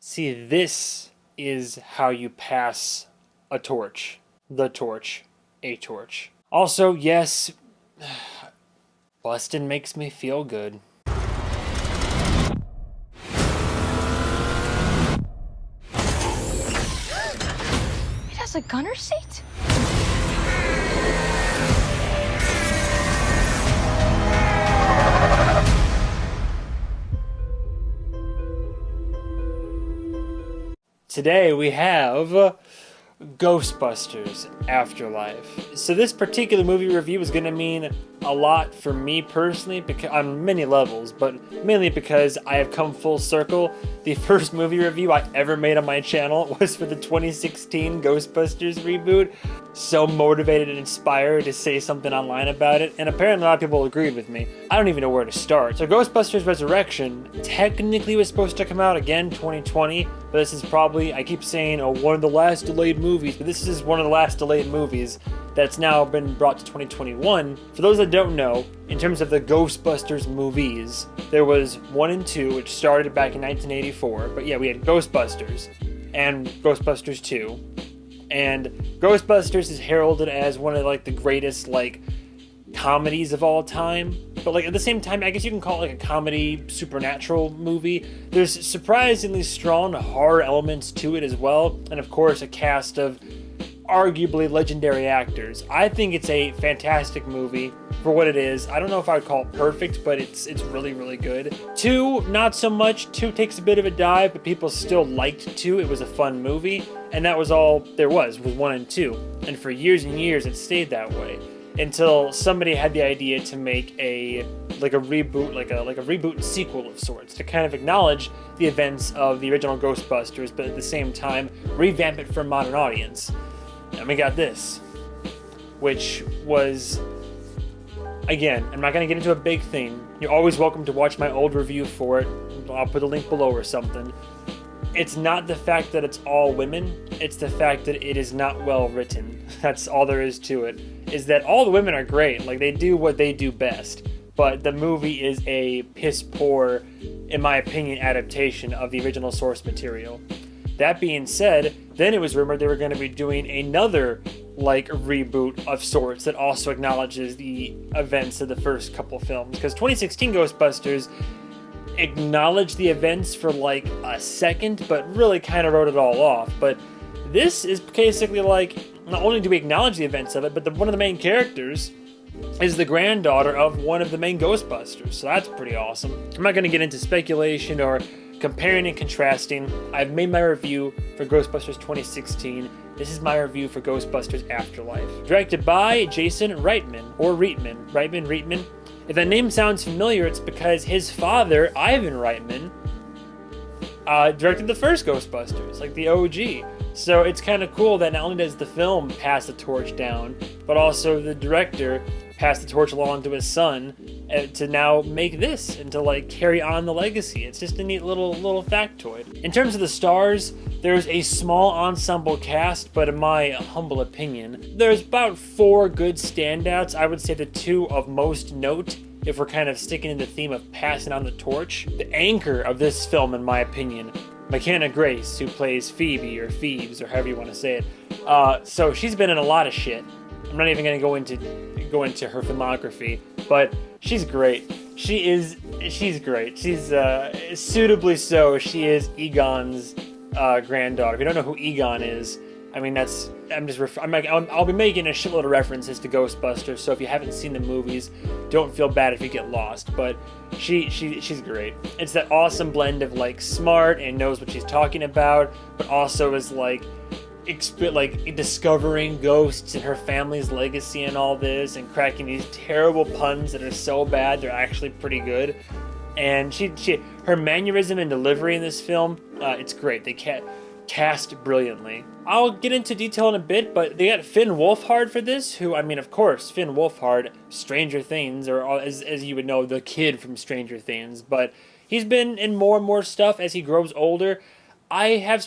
See, this is how you pass a torch. The torch. A torch. Also, yes, bustin' makes me feel good. It has a gunner seat? Today we have Ghostbusters Afterlife. So this particular movie review is going to mean a lot for me personally, because on many levels, but mainly because I have come full circle. The first movie review I ever made on my channel was for the 2016 Ghostbusters reboot. So motivated and inspired to say something online about it, and apparently a lot of people agreed with me. I don't even know where to start. So Ghostbusters Resurrection technically was supposed to come out again 2020, but this is probably, I keep saying, one of the last delayed movies, but this is one of the last delayed movies that's now been brought to 2021. For those that don't know, in terms of the Ghostbusters movies, there was 1 and 2, which started back in 1984, but yeah, we had Ghostbusters and Ghostbusters 2. And Ghostbusters is heralded as one of the greatest comedies of all time, but at the same time, I guess you can call it a comedy supernatural movie. There's surprisingly strong horror elements to it as well, and of course a cast of arguably legendary actors. I think it's a fantastic movie for what it is. I don't know if I would call it perfect, but it's really, really good. 2, not so much. 2 takes a bit of a dive, but people still liked 2. It was a fun movie, and that was all there was 1 and 2. And for years and years, it stayed that way until somebody had the idea to make a reboot, like a reboot sequel of sorts, to kind of acknowledge the events of the original Ghostbusters, but at the same time revamp it for a modern audience. And we got this, which was, again, I'm not going to get into a big thing. You're always welcome to watch my old review for it. I'll put a link below or something. It's not the fact that it's all women, it's the fact that it is not well written. That's all there is to it. Is that all the women are great, they do what they do best, but the movie is a piss poor, in my opinion, adaptation of the original source material. That being said, then it was rumored they were going to be doing another reboot of sorts that also acknowledges the events of the first couple films, because 2016 Ghostbusters acknowledged the events for a second, but really kind of wrote it all off. But this is basically not only do we acknowledge the events of it, but one of the main characters is the granddaughter of one of the main Ghostbusters, so that's pretty awesome. I'm not going to get into speculation or comparing and contrasting. I've made my review for Ghostbusters 2016. This is my review for Ghostbusters Afterlife. Directed by Jason Reitman, or Reitman. Reitman. If that name sounds familiar, it's because his father, Ivan Reitman, directed the first Ghostbusters, the OG. So it's kind of cool that not only does the film pass the torch down, but also the director passed the torch along to his son to now make this and to carry on the legacy. It's just a neat little factoid. In terms of the stars, there's a small ensemble cast, but in my humble opinion, there's about 4 good standouts. I would say the 2 of most note, if we're kind of sticking in the theme of passing on the torch. The anchor of this film, in my opinion, McKenna Grace, who plays Phoebe, or Phoebes, or however you want to say it. So she's been in a lot of shit. I'm not even going to go into her filmography, but she's great. She's great. She's suitably so. She is Egon's granddaughter. If you don't know who Egon is, I mean, I'll be making a shitload of references to Ghostbusters, so if you haven't seen the movies, don't feel bad if you get lost, but she's great. It's that awesome blend of smart and knows what she's talking about, but also is discovering ghosts and her family's legacy and all this, and cracking these terrible puns that are so bad they're actually pretty good. And her mannerism and delivery in this film, it's great. They cast brilliantly. I'll get into detail in a bit, but they got Finn Wolfhard for this, who, I mean, of course, Finn Wolfhard, Stranger Things, or as you would know, the kid from Stranger Things, but he's been in more and more stuff as he grows older. I have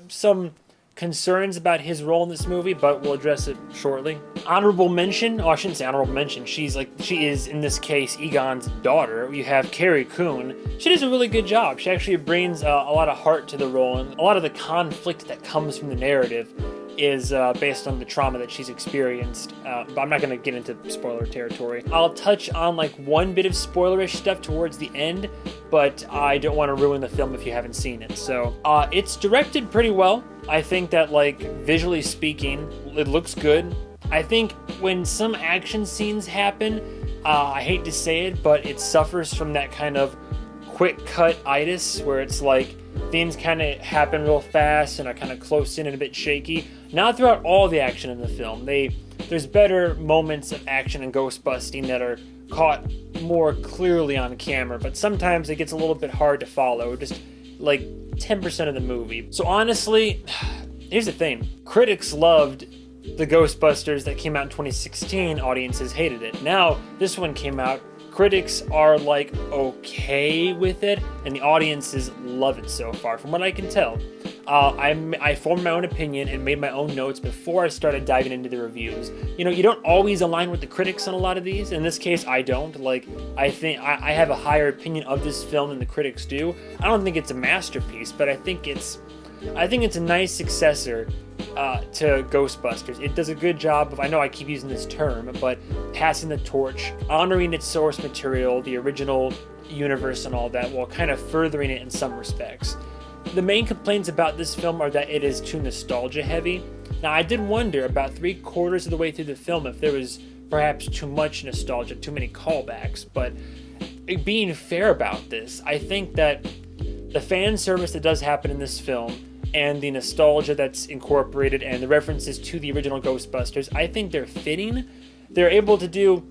some concerns about his role in this movie, but we'll address it shortly. Honorable mention, oh, I shouldn't say honorable mention, she is, in this case, Egon's daughter. You have Carrie Coon. She does a really good job. She actually brings a lot of heart to the role, and a lot of the conflict that comes from the narrative is based on the trauma that she's experienced, but I'm not going to get into spoiler territory. I'll touch on like one bit of spoilerish stuff towards the end, but I don't want to ruin the film if you haven't seen it. So it's directed pretty well. I think that, like, visually speaking, it looks good. I think when some action scenes happen, I hate to say it, but it suffers from that kind of quick cut-itis where it's like things kind of happen real fast and are kind of close in and a bit shaky. Not throughout all the action in the film. There's better moments of action and ghost busting that are caught more clearly on camera, but sometimes it gets a little bit hard to follow, just like 10% of the movie. So honestly, here's the thing. Critics loved the Ghostbusters that came out in 2016, audiences hated it. Now, this one came out, critics are like okay with it, and the audiences love it so far, from what I can tell. I formed my own opinion and made my own notes before I started diving into the reviews. You know, you don't always align with the critics on a lot of these. In this case, I don't. Like, I think I have a higher opinion of this film than the critics do. I don't think it's a masterpiece, but I think it's a nice successor to Ghostbusters. It does a good job of, I know I keep using this term, but passing the torch, honoring its source material, the original universe and all that, while kind of furthering it in some respects. The main complaints about this film are that it is too nostalgia heavy. Now, I did wonder about 3/4 of the way through the film if there was perhaps too much nostalgia, too many callbacks, but being fair about this, I think that the fan service that does happen in this film and the nostalgia that's incorporated and the references to the original Ghostbusters, I think they're fitting. They're able to do,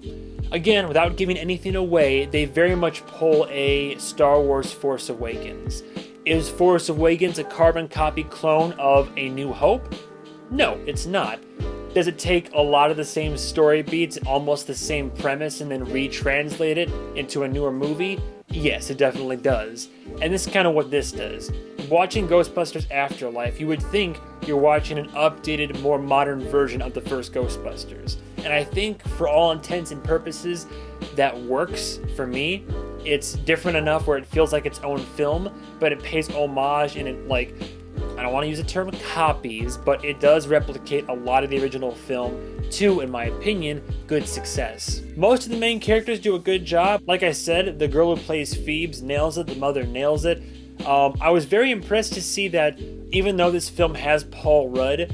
again, without giving anything away, they very much pull a Star Wars Force Awakens. Is Force Awakens a carbon copy clone of A New Hope? No, it's not. Does it take a lot of the same story beats, almost the same premise, and then retranslate it into a newer movie? Yes, it definitely does. And this is kind of what this does. Watching Ghostbusters Afterlife, you would think you're watching an updated, more modern version of the first Ghostbusters. And I think, for all intents and purposes, that works for me. It's different enough where it feels like its own film, but it pays homage and it, like, I don't want to use the term copies, but it does replicate a lot of the original film to, in my opinion, good success. Most of the main characters do a good job. Like I said, the girl who plays Phoebes nails it, the mother nails it. I was very impressed to see that even though this film has Paul Rudd,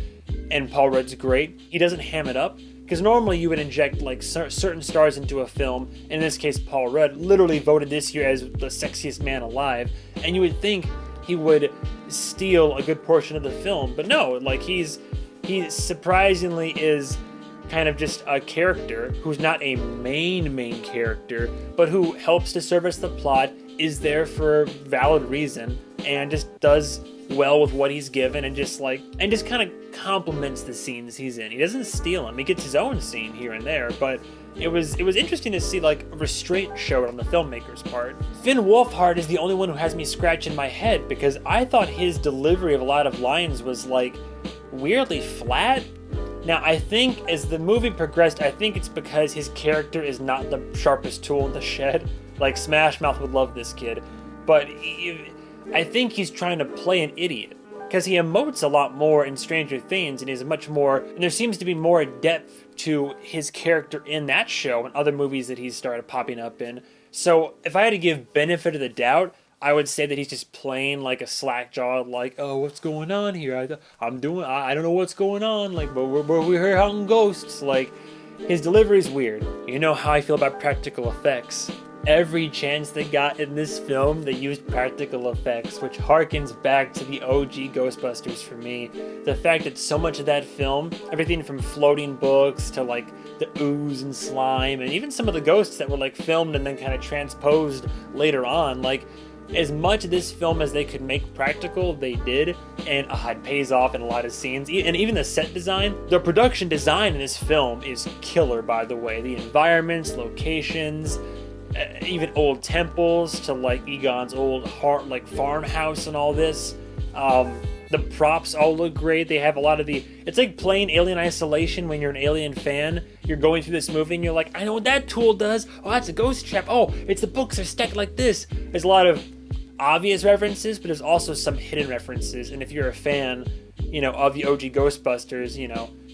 and Paul Rudd's great, he doesn't ham it up. Because normally you would inject like certain stars into a film, in this case Paul Rudd, literally voted this year as the sexiest man alive, and you would think he would steal a good portion of the film, but no, like he surprisingly is kind of just a character who's not a main character, but who helps to service the plot, is there for valid reason, and just does well with what he's given, and just kind of complements the scenes he's in. He doesn't steal them. He gets his own scene here and there, but it was interesting to see like restraint showed on the filmmaker's part. Finn Wolfhard is the only one who has me scratching my head, because I thought his delivery of a lot of lines was like weirdly flat. Now, I think as the movie progressed, I think it's because his character is not the sharpest tool in the shed. Like, Smash Mouth would love this kid, but I think he's trying to play an idiot, because he emotes a lot more in Stranger Things, and and there seems to be more depth to his character in that show and other movies that he's started popping up in. So if I had to give benefit of the doubt, I would say that he's just playing like a slack-jawed, like, oh, what's going on here? I don't know what's going on, like, but we're here hunting ghosts. Like, his delivery's weird. You know how I feel about practical effects. Every chance they got in this film, they used practical effects, which harkens back to the OG Ghostbusters for me. The fact that so much of that film, everything from floating books to like the ooze and slime, and even some of the ghosts that were like filmed and then kind of transposed later on, like, as much of this film as they could make practical, they did, and it pays off in a lot of scenes. And even the set design, the production design in this film is killer, by the way. The environments, locations, even old temples to like Egon's old farmhouse and all this. The props all look great. They have a lot of it's like playing Alien Isolation when you're an Alien fan. You're going through this movie and you're like, I know what that tool does. Oh, that's a ghost trap. Oh, it's the books are stacked like this. There's a lot of obvious references, but there's also some hidden references. And if you're a fan, of the OG Ghostbusters,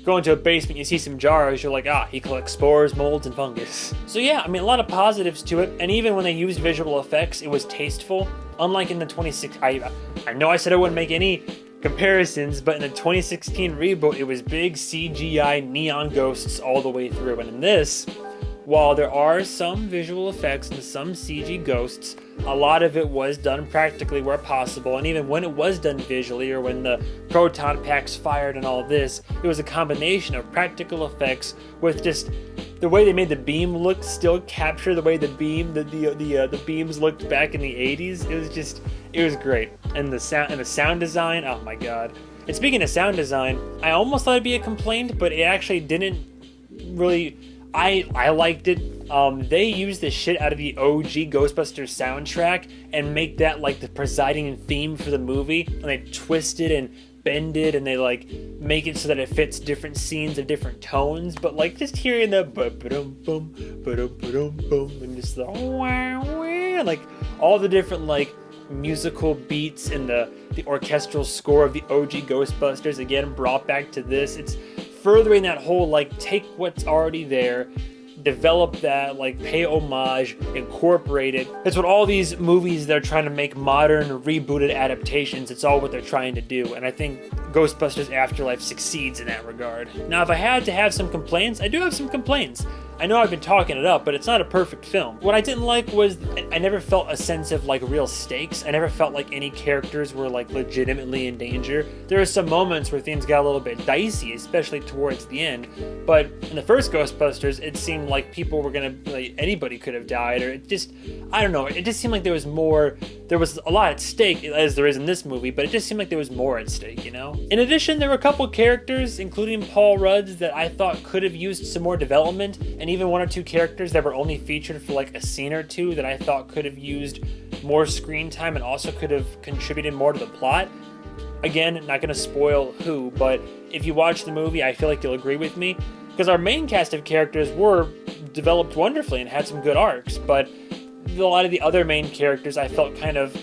go into a basement, you see some jars, you're like, he collects spores, molds, and fungus. So yeah, a lot of positives to it. And even when they used visual effects, it was tasteful. Unlike in the 2016, I know I said I wouldn't make any comparisons, but in the 2016 reboot, it was big CGI neon ghosts all the way through. And in this, while there are some visual effects and some CG ghosts, a lot of it was done practically where possible. And even when it was done visually, or when the proton packs fired and all this, it was a combination of practical effects with just the way they made the beam look still capture the way the beams looked back in the 80s. It was great. And the sound design, oh my god. And speaking of sound design, I almost thought it'd be a complaint, but it actually didn't really. I liked it. They used the shit out of the OG Ghostbusters soundtrack and make that like the presiding theme for the movie. And they twist it and bend it, and they like make it so that it fits different scenes of different tones. But like just hearing the and just the like all the different like musical beats and the orchestral score of the OG Ghostbusters again brought back to this. It's furthering that whole like take what's already there, develop that, like pay homage, incorporate it. That's what all these movies that are trying to make modern rebooted adaptations, it's all what they're trying to do. And I think Ghostbusters Afterlife succeeds in that regard. Now if I had to have some complaints, I do have some complaints. I know I've been talking it up, but it's not a perfect film. What I didn't like was I never felt a sense of like real stakes. I never felt like any characters were like legitimately in danger. There are some moments where things got a little bit dicey, especially towards the end. But in the first Ghostbusters, it seemed like people were gonna, like anybody could have died, or it just, I don't know, it just seemed like there was a lot at stake, as there is in this movie, but it just seemed like there was more at stake, In addition, there were a couple characters, including Paul Rudd's, that I thought could have used some more development, and even one or two characters that were only featured for like a scene or two that I thought could have used more screen time and also could have contributed more to the plot. Again, not going to spoil who, but if you watch the movie, I feel like you'll agree with me, because our main cast of characters were developed wonderfully and had some good arcs, but a lot of the other main characters I felt kind of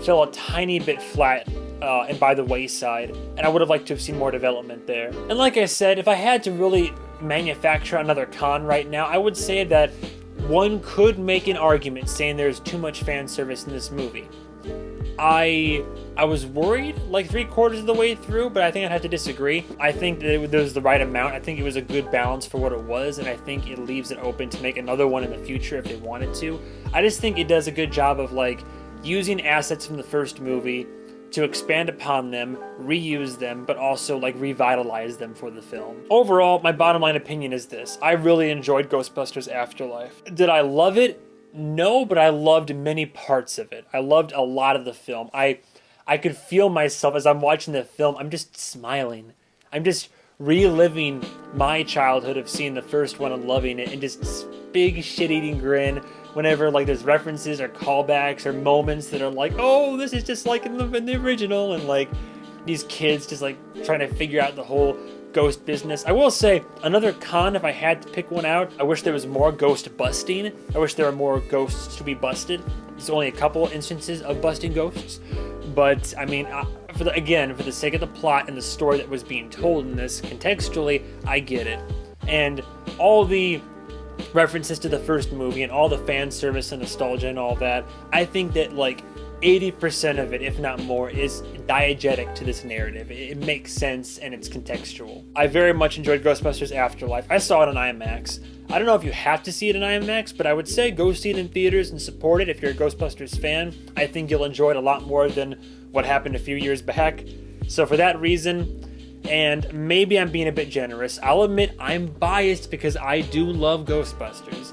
fell a tiny bit flat and by the wayside, and I would have liked to have seen more development there. And like I said, if I had to really manufacture another con right now, I would say that one could make an argument saying there's too much fan service in this movie. I was worried like 3/4 of the way through, but I think I'd have to disagree. I think that it was the right amount. I think it was a good balance for what it was, and I think it leaves it open to make another one in the future if they wanted to. I just think it does a good job of like using assets from the first movie to expand upon them, reuse them, but also like revitalize them for the film. Overall, my bottom line opinion is this: I really enjoyed Ghostbusters Afterlife. Did I love it? No, but I loved many parts of it. I loved a lot of the film. I could feel myself as I'm watching the film. I'm just smiling. I'm just reliving my childhood of seeing the first one and loving it, and just big shit-eating grin whenever like there's references or callbacks or moments that are like, oh, this is just like in the original, and like these kids just like trying to figure out the whole ghost business. I will say, another con, if I had to pick one out, I wish there was more ghost busting. I wish there were more ghosts to be busted. There's only a couple instances of busting ghosts, but I mean, for the sake of the plot and the story that was being told in this, contextually, I get it. And all the references to the first movie and all the fan service and nostalgia and all that, I think that like 80% of it, if not more, is diegetic to this narrative. It makes sense and it's contextual. I very much enjoyed Ghostbusters Afterlife. I saw it on IMAX. I don't know if you have to see it in IMAX, but I would say go see it in theaters and support it if you're a Ghostbusters fan. I think you'll enjoy it a lot more than what happened a few years back. So for that reason, and maybe I'm being a bit generous, I'll admit I'm biased because I do love Ghostbusters.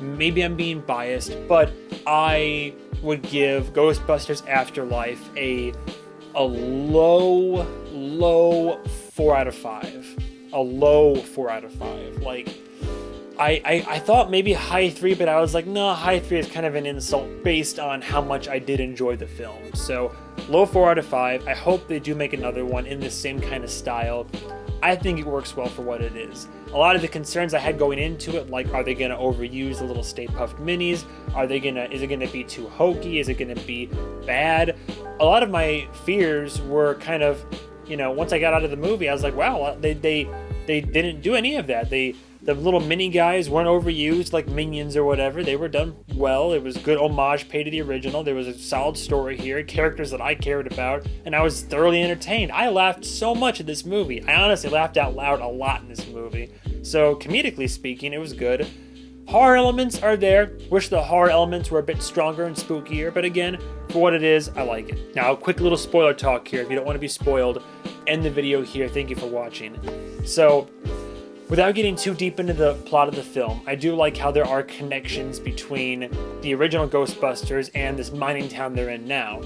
Maybe I'm being biased, but I would give Ghostbusters Afterlife a low 4 out of 5. A low 4 out of 5. Like, I thought maybe high 3, but I was like, no, high 3 is kind of an insult based on how much I did enjoy the film. So low 4 out of 5. I hope they do make another one in the same kind of style. I think it works well for what it is. A lot of the concerns I had going into it, like, are they going to overuse the little Stay Puft Minis? Is it going to be too hokey? Is it going to be bad? A lot of my fears were kind of, once I got out of the movie, I was like, wow, they didn't do any of that. The little mini guys weren't overused like Minions or whatever. They were done well. It was good homage paid to the original. There was a solid story here, characters that I cared about, and I was thoroughly entertained. I laughed so much at this movie. I honestly laughed out loud a lot in this movie. So comedically speaking, it was good. Horror elements are there. Wish the horror elements were a bit stronger and spookier, but again, for what it is, I like it. Now, a quick little spoiler talk here. If you don't want to be spoiled, end the video here. Thank you for watching. So, without getting too deep into the plot of the film, I do like how there are connections between the original Ghostbusters and this mining town they're in now.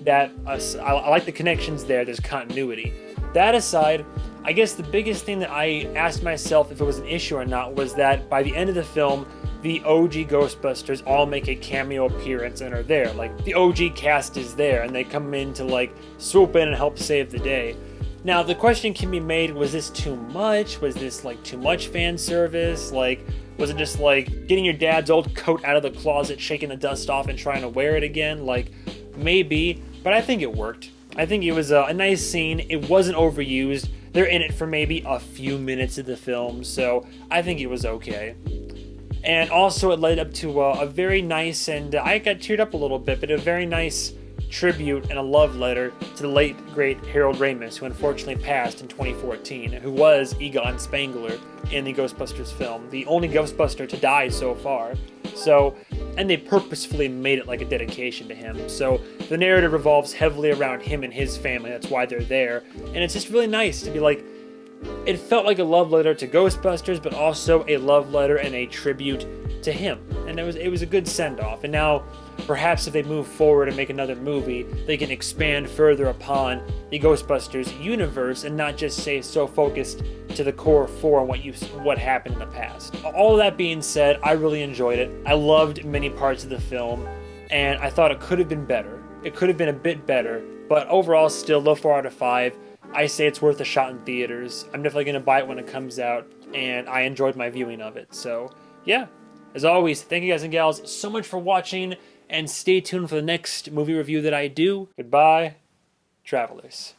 I like the connections there. There's continuity. That aside, I guess the biggest thing that I asked myself if it was an issue or not was that by the end of the film, the OG Ghostbusters all make a cameo appearance and are there. Like, the OG cast is there, and they come in to, swoop in and help save the day. Now, the question can be made, was this too much? Was this, too much fan service? Was it just, getting your dad's old coat out of the closet, shaking the dust off, and trying to wear it again? Maybe, but I think it worked. I think it was a nice scene. It wasn't overused. They're in it for maybe a few minutes of the film, so I think it was okay. And also, it led up to a very nice, and I got teared up a little bit, but a very nice tribute and a love letter to the late, great Harold Ramis, who unfortunately passed in 2014, who was Egon Spengler in the Ghostbusters film, the only Ghostbuster to die so far. And they purposefully made it like a dedication to him. So the narrative revolves heavily around him and his family. That's why they're there. And it's just really nice to be it felt like a love letter to Ghostbusters, but also a love letter and a tribute to him. And it was a good send-off. And now, perhaps if they move forward and make another movie, they can expand further upon the Ghostbusters universe and not just stay so focused to the core four and what happened in the past. All of that being said, I really enjoyed it. I loved many parts of the film, and I thought it could have been better. It could have been a bit better, but overall, still low 4 out of 5. I say it's worth a shot in theaters. I'm definitely going to buy it when it comes out, and I enjoyed my viewing of it. So, yeah. As always, thank you guys and gals so much for watching, and stay tuned for the next movie review that I do. Goodbye, travelers.